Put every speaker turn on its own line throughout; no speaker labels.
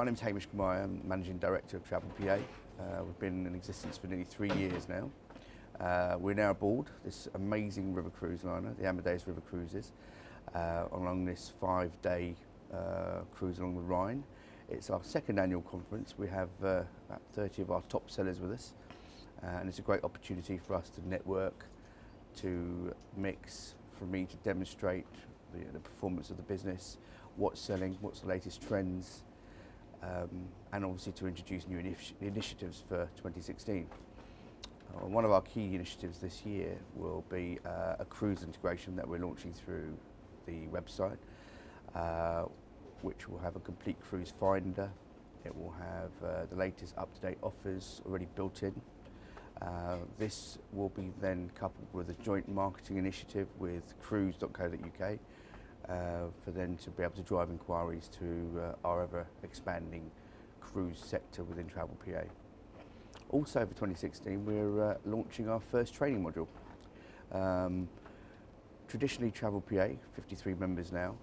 My name's Hamish, I'm Managing Director of Travel PA. We've been in existence for nearly 3 years now. We're now aboard this amazing river cruise liner, the Amadeus River Cruises, along this 5-day cruise along the Rhine. It's our second annual conference. We have about 30 of our top sellers with us, and it's a great opportunity for us to network, to mix, for me to demonstrate the performance of the business, what's selling, what's the latest trends, and obviously to introduce new initiatives for 2016. One of our key initiatives this year will be a cruise integration that we're launching through the website, which will have a complete cruise finder. It will have the latest up-to-date offers already built in. This will be then coupled with a joint marketing initiative with cruise.co.uk for them to be able to drive inquiries to our ever expanding cruise sector within Travel PA. Also for 2016 we're launching our first training module. Traditionally Travel PA, 53 members now,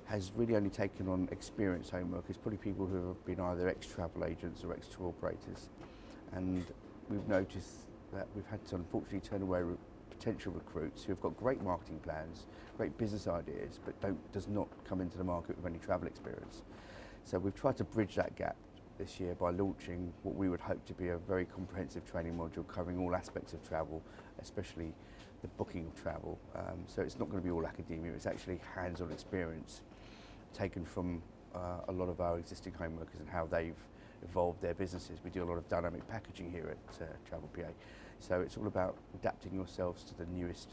has really only taken on experienced home workers, probably people who have been either ex-travel agents or ex-tour operators. And we've noticed that we've had to unfortunately turn away potential recruits who have got great marketing plans, great business ideas, but does not come into the market with any travel experience. So we've tried to bridge that gap this year by launching what we would hope to be a very comprehensive training module covering all aspects of travel, especially the booking of travel. So it's not going to be all academia, it's actually hands-on experience taken from a lot of our existing home workers and how they've evolved their businesses. We do a lot of dynamic packaging here at Travel PA. So it's all about adapting yourselves to the newest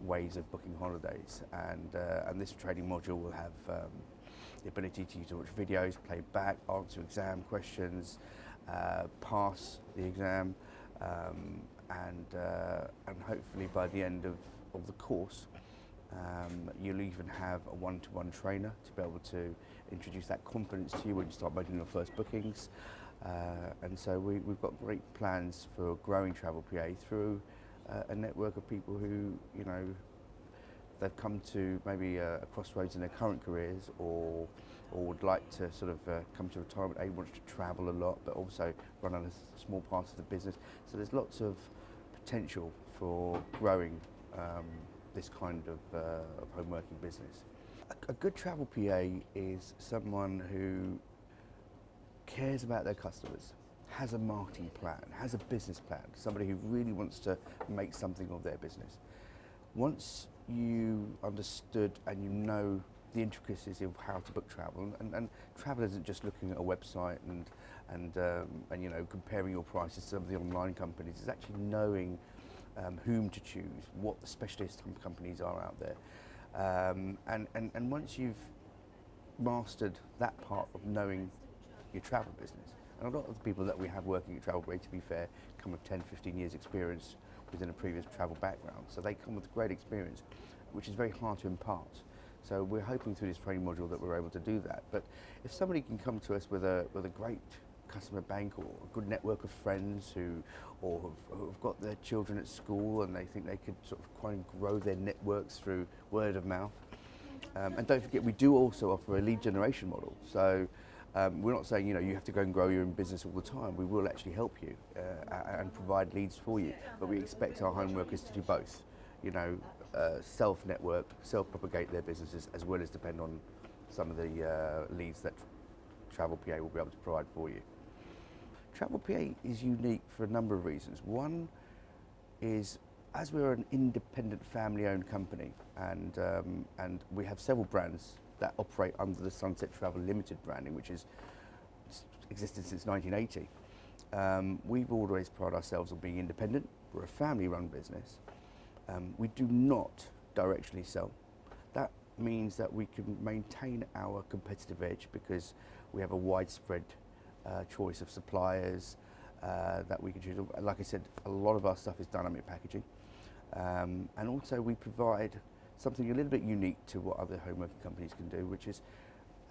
ways of booking holidays. And this training module will have the ability to use to watch videos, play back, answer exam questions, pass the exam, and hopefully by the end of the course, you'll even have a one-to-one trainer to be able to introduce that confidence to you when you start making your first bookings. And so we've got great plans for growing Travel PA through a network of people who, you know, they've come to maybe a crossroads in their current careers, or would like to sort of come to retirement age, wants to travel a lot, but also run on a small part of the business. So there's lots of potential for growing this kind of home working business. A good Travel PA is someone who cares about their customers, has a marketing plan, has a business plan, somebody who really wants to make something of their business. Once you understood and you know the intricacies of how to book travel, and travel isn't just looking at a website and you know, comparing your prices to some of the online companies, it's actually knowing whom to choose, what the specialist companies are out there. And once you've mastered that part of knowing your travel business, and a lot of the people that we have working at Travel PA, to be fair, come with 10, 15 years experience within a previous travel background. So they come with great experience, which is very hard to impart. So we're hoping through this training module that we're able to do that. But if somebody can come to us with a great customer bank or a good network of friends who have got their children at school and they think they could sort of quite grow their networks through word of mouth. And don't forget, we do also offer a lead generation model. So we're not saying, you know, you have to go and grow your own business all the time. We will actually help you and provide leads for you, but we expect our home workers to do both. You know, self-network, self-propagate their businesses, as well as depend on some of the leads that Travel PA will be able to provide for you. Travel PA is unique for a number of reasons. One is, as we're an independent family-owned company, and we have several brands that operate under the Sunset Travel Limited branding, which has existed since 1980. We've always prided ourselves on being independent. We're a family-run business. We do not directionally sell. That means that we can maintain our competitive edge because we have a widespread choice of suppliers that we can choose. Like I said, a lot of our stuff is dynamic packaging. And also we provide something a little bit unique to what other home working companies can do, which is,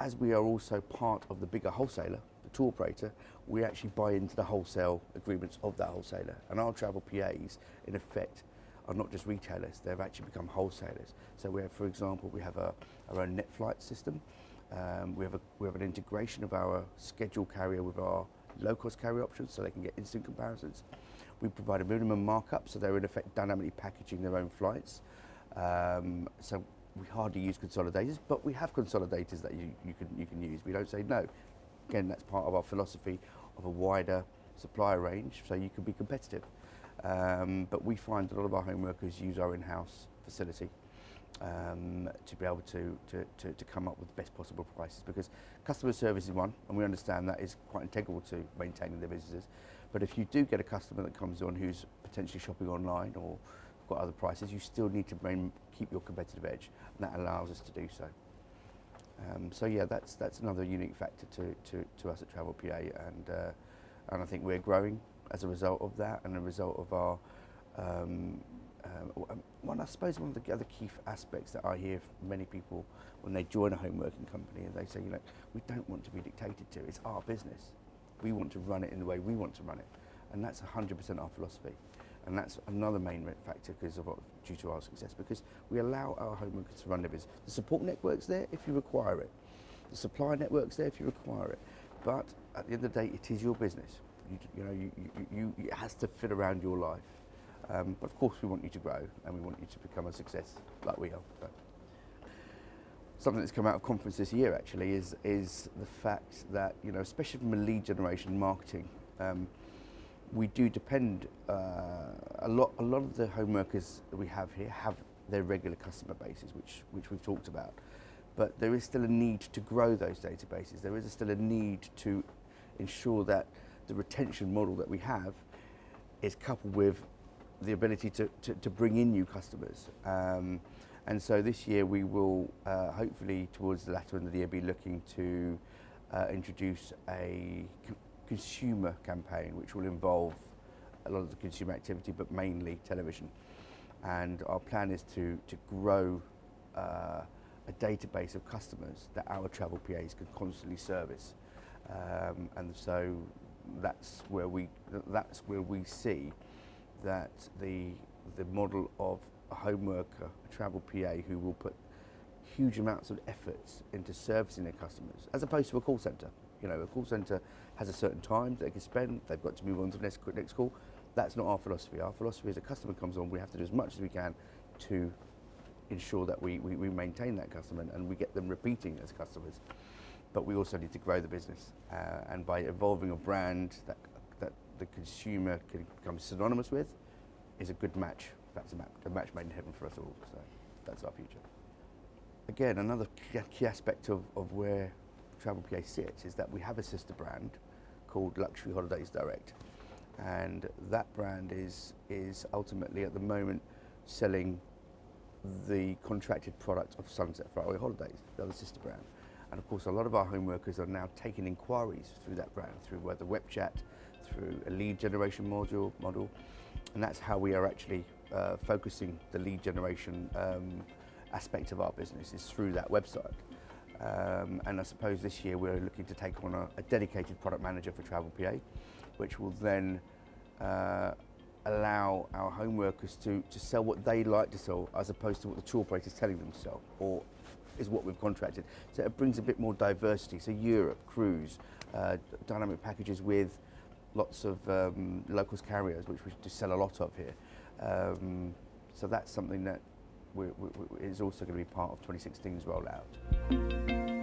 as we are also part of the bigger wholesaler, the tour operator, we actually buy into the wholesale agreements of that wholesaler. And our Travel PAs, in effect, are not just retailers, they've actually become wholesalers. So we have, for example, we have our own net flight system. We have an integration of our schedule carrier with our low-cost carrier options, so they can get instant comparisons. We provide a minimum markup, so they're in effect dynamically packaging their own flights. So we hardly use consolidators, but we have consolidators that you can use. We don't say no. Again, that's part of our philosophy of a wider supplier range, so you can be competitive. But we find a lot of our home workers use our in-house facility to be able to come up with the best possible prices, because customer service is one, and we understand that is quite integral to maintaining their businesses. But if you do get a customer that comes on who's potentially shopping online or got other prices, you still need to keep your competitive edge, and that allows us to do so. So yeah, that's another unique factor to us at Travel PA, and I think we're growing as a result of that, and a result of our I suppose one of the other key aspects that I hear from many people when they join a home working company, and they say, we don't want to be dictated to. It's our business. We want to run it in the way we want to run it, and that's 100% our philosophy. And that's another main factor due to our success, because we allow our home workers to run their business. The support network's there if you require it. The supply network's there if you require it. But at the end of the day, it is your business. It has to fit around your life. But of course, we want you to grow, and we want you to become a success like we are. So. Something that's come out of conference this year actually is the fact that, especially from a lead generation marketing, we do depend a lot of the home workers that we have here have their regular customer bases, which we've talked about. But there is still a need to grow those databases. There is still a need to ensure that the retention model that we have is coupled with the ability to bring in new customers. And so this year we will hopefully towards the latter end of the year be looking to introduce a consumer campaign, which will involve a lot of the consumer activity, but mainly television. And our plan is to grow a database of customers that our travel PAs can constantly service. And so that's where we see that the model of a home worker, a travel PA who will put huge amounts of efforts into servicing their customers, as opposed to a call centre. A call centre has a certain time they can spend, they've got to move on to the next call. That's not our philosophy. Our philosophy is a customer comes on, we have to do as much as we can to ensure that we maintain that customer and we get them repeating as customers. But we also need to grow the business, and by evolving a brand that the consumer can become synonymous with is a good match. That's a match made in heaven for us all. So that's our future. Again, another key aspect of where Travel PA sits is that we have a sister brand called Luxury Holidays Direct, and that brand is ultimately at the moment selling the contracted product of Sunset Faraway Holidays, the other sister brand. And of course, a lot of our home workers are now taking inquiries through that brand, through whether web chat, through a lead generation model, and that's how we are actually focusing the lead generation aspect of our business, is through that website. And I suppose this year we're looking to take on a dedicated product manager for Travel PA, which will then allow our home workers to sell what they like to sell, as opposed to what the tour operator is telling them to sell, or is what we've contracted. So it brings a bit more diversity. So Europe, cruise, dynamic packages with lots of low-cost carriers, which we do sell a lot of here. So that's something that is also going to be part of 2016's rollout.